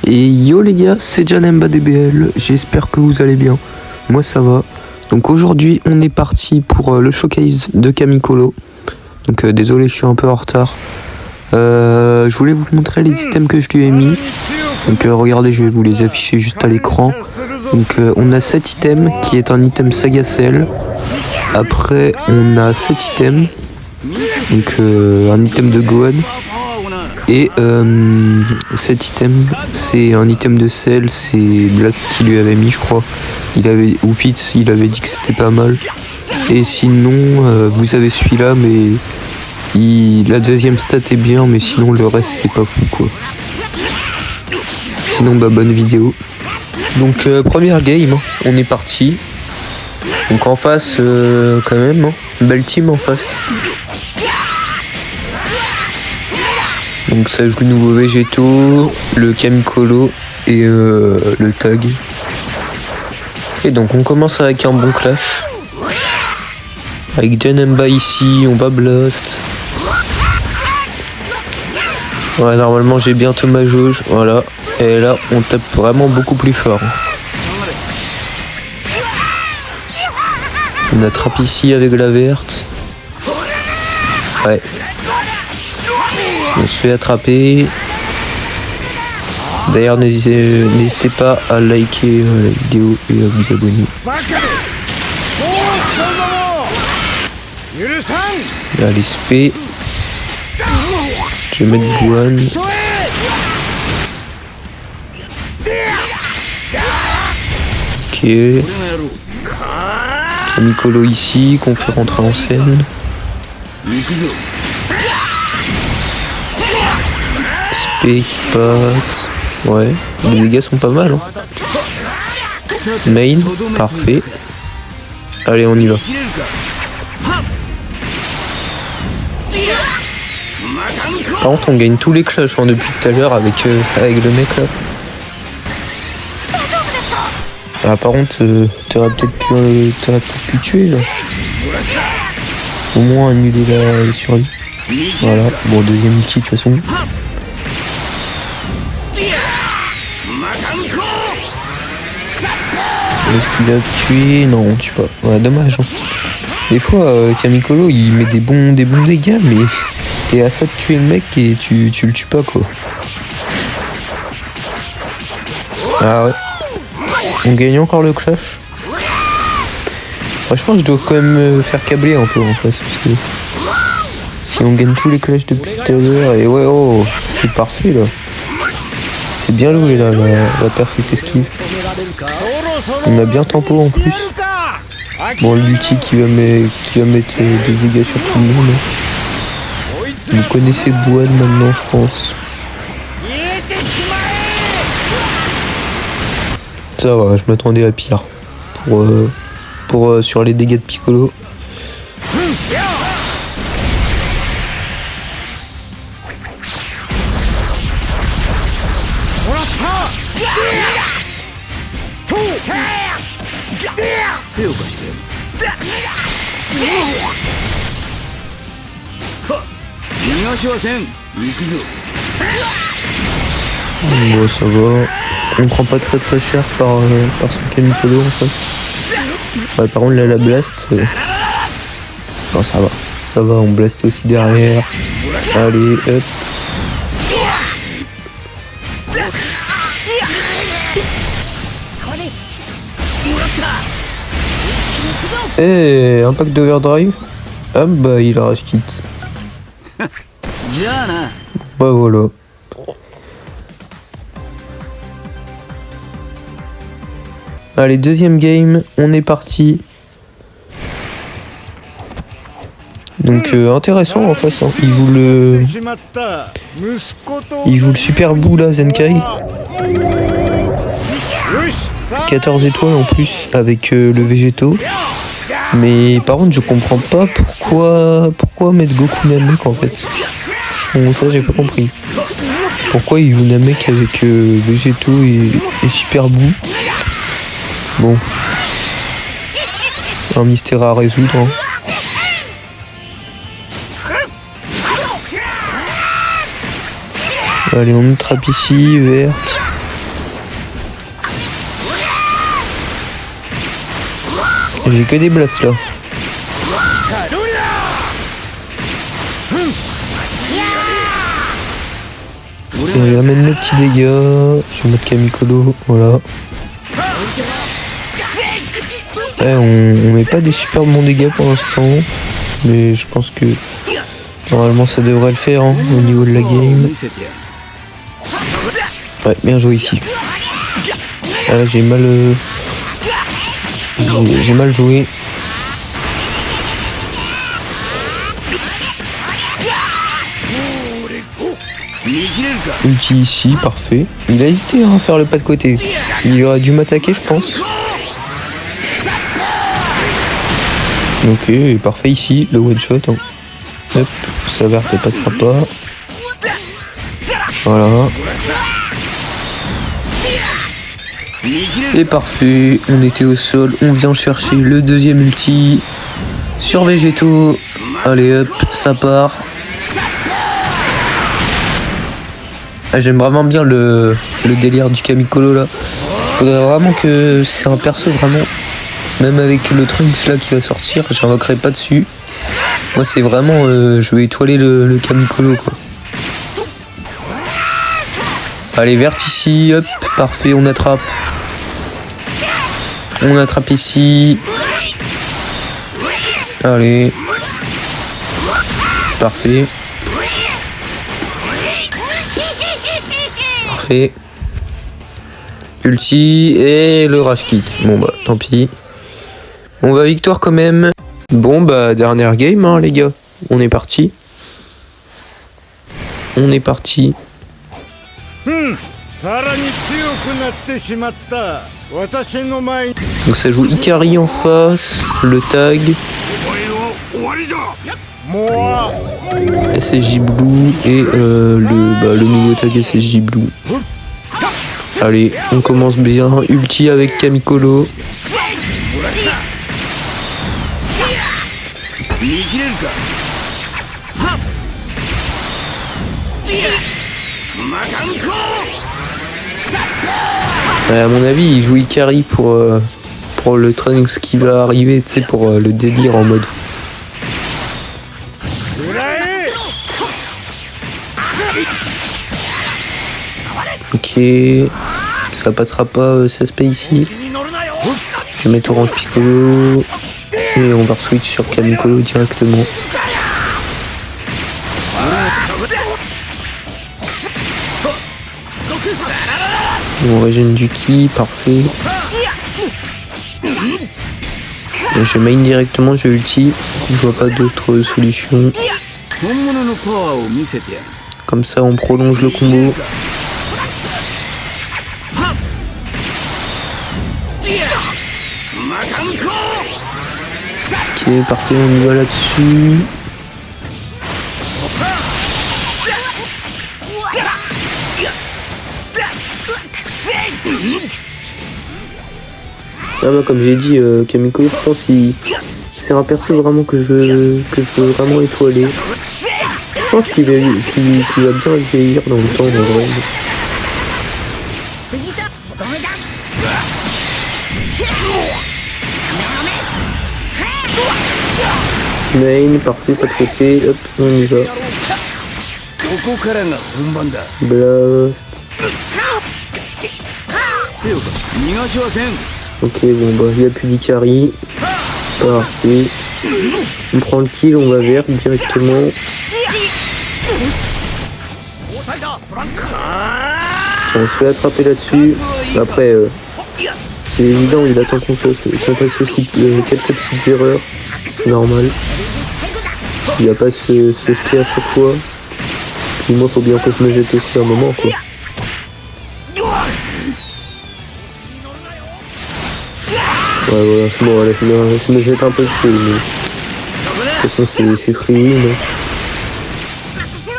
Et yo les gars, c'est Janemba DBL, j'espère que vous allez bien, moi ça va. Donc aujourd'hui on est parti pour le showcase de Camicolo. Donc désolé, je suis un peu en retard. Je voulais vous montrer les items que je lui ai mis. Donc regardez, je vais vous les afficher juste à l'écran. Donc on a 7 items qui est un item Saga Cell. Après on a 7 items. Donc un item de Gohan. Et cet item, c'est un item de Cell, c'est Blast qui lui avait mis, je crois. Ou Fitz, il avait dit que c'était pas mal. Et sinon, vous avez celui-là, mais la deuxième stat est bien, mais sinon le reste c'est pas fou quoi. Sinon, bah bonne vidéo. Donc première game, hein, on est parti. Donc en face, quand même, hein, belle team en face. Donc ça joue le nouveau Végéto, le Camicolo et le tag. Et donc on commence avec un bon clash. Avec Janemba ici, on va blast. Ouais, normalement j'ai bientôt ma jauge, voilà. Et là on tape vraiment beaucoup plus fort. On attrape ici avec la verte. Ouais. On se fait attraper. D'ailleurs n'hésitez pas à liker la vidéo et à vous abonner. Allez spé. Je vais mettre Gohan. Ok. Camicolo ici qu'on fait rentrer en scène. Spé qui passe. Ouais, les dégâts sont pas mal. Hein. Main, parfait. Allez, on y va. Par contre, on gagne tous les clashs hein, depuis tout à l'heure avec le mec là. Ah, par contre, t'aurais peut-être pu tuer là. Au moins annuler la survie. Voilà, bon, deuxième ulti de toute façon. Est-ce qu'il a tué? Non, on tue pas. Ouais, dommage. Hein. Des fois, Camicolo, il met des bons dégâts, mais t'es à ça de tuer le mec et tu le tues pas, quoi. Ah ouais. On gagne encore le clash. Franchement, je dois quand même me faire câbler un peu en face, parce que si on gagne tous les clashs depuis tout à l'heure, et ouais, oh, c'est parfait, là. C'est bien joué, là, la perfect esquive. On a bien tempo en plus. Bon, l'ulti qui va mettre des dégâts sur tout le monde. Vous connaissez Gohan maintenant, je pense. Ça va, je m'attendais à pire. Sur les dégâts de Piccolo. Bon, ça va. On prend pas très cher par son Camicolo en fait. Ouais, par contre là la blast. Non, ça va, on blast aussi derrière. Allez, hop. Eh, impact d'overdrive. Ah bah il a rage kit. Bah voilà. Allez, deuxième game, on est parti. Donc intéressant en face. Hein. Il joue le super bout là, Zenkai. 14 étoiles en plus avec le Végéto. Mais par contre je comprends pas pourquoi mettre Goku Namek en fait. Ça j'ai pas compris. Pourquoi il joue Namek avec Végéto et Super Boo. Bon. Un mystère à résoudre. Hein. Allez, on attrape ici, verte. J'ai que des blasts là. Et on amène le petit dégât. Je vais mettre Kamikolo, voilà. Ouais, on met pas des super bons dégâts pour l'instant. Mais je pense que normalement ça devrait le faire hein, au niveau de la game. Ouais, bien joué ici. Ah là j'ai mal... J'ai mal joué. Ulti ici, parfait. Il a hésité à faire le pas de côté. Il aurait dû m'attaquer, je pense. Ok, parfait ici, le one shot. Hein. Hop, ça verte et passera pas. Voilà. Et parfait, on était au sol, on vient chercher le deuxième ulti sur Végétaux. Allez hop, ça part. Ah, j'aime vraiment bien le délire du Kamikolo là. Faudrait vraiment que c'est un perso vraiment. Même avec le Trunks là qui va sortir, j'invoquerai pas dessus. Moi c'est vraiment je vais étoiler le Kamikolo quoi. Allez verte ici, hop, parfait, on attrape. On attrape ici. Allez. Parfait. Parfait. Ulti et le Rage Kick. Bon bah tant pis. On va victoire quand même. Bon bah dernière game hein, les gars. On est parti. On est parti. Donc ça joue Ikari en face, le tag, SSJ Blue et le nouveau tag SSJ Blue. Allez, on commence bien, ulti avec Kamikolo. À mon avis, il joue Ikari pour le Trunks qui va arriver, tu sais, pour le délire en mode. Ok, ça passera pas, ça se paye ici. Je vais mettre Orange Piccolo et on va switch sur Kamikolo directement. On régène du ki, parfait. Et je main directement, je ulti. Je vois pas d'autre solution. Comme ça, on prolonge le combo. Ok, parfait, on y va là-dessus. Ah bah comme j'ai dit, Kamikolo, je pense c'est un perso vraiment que je veux vraiment étoiler. Je pense qu'il va bien vieillir dans le temps en vrai. Main, parfait, pas de côté, hop, on y va. Blast. Ok, bon bah il n'y a plus d'Ikari. Parfait. On prend le kill, on va vert directement. On se fait attraper là-dessus. Après, c'est évident, il attend qu'on fasse aussi quelques petites erreurs. C'est normal. Il va pas se jeter à chaque fois. Puis moi, faut bien que je me jette aussi un moment, quoi. Ouais, voilà. Bon, voilà, je me jette un peu trop, mais... De toute façon, c'est free win.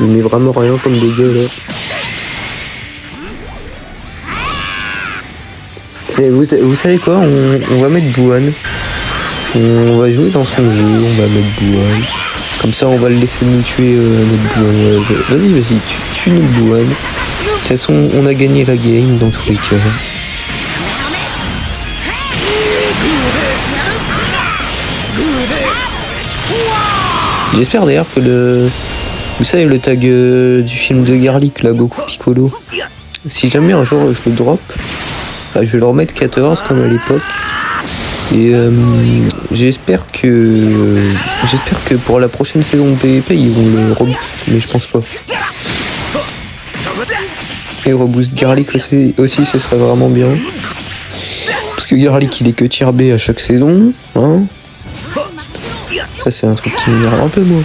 Il met vraiment rien comme dégâts, là. Vous savez quoi, on va mettre Bouhan. On va jouer dans son jeu, on va mettre Bouhan. Comme ça, on va le laisser nous tuer notre Bouhan. Vas-y, tue nous Bouhan. De toute façon, on a gagné la game dans tous les cas. J'espère d'ailleurs que le... Vous savez le tag du film de Garlic, là, Goku Piccolo. Si jamais un jour je le drop, bah, je vais le remettre 14 comme à l'époque. Et j'espère que pour la prochaine saison de PvP ils vont le reboost, mais je pense pas. Et reboost Garlic aussi ce serait vraiment bien. Parce que Garlic il est que tier B à chaque saison, hein. Ça c'est un truc qui m'énerve un peu moi.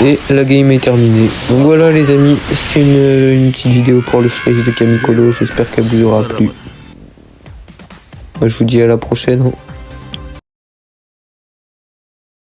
Et la game est terminée. Donc voilà les amis, c'était une petite vidéo pour le showcase de Camicolo, j'espère qu'elle vous aura plu. Moi, je vous dis à la prochaine.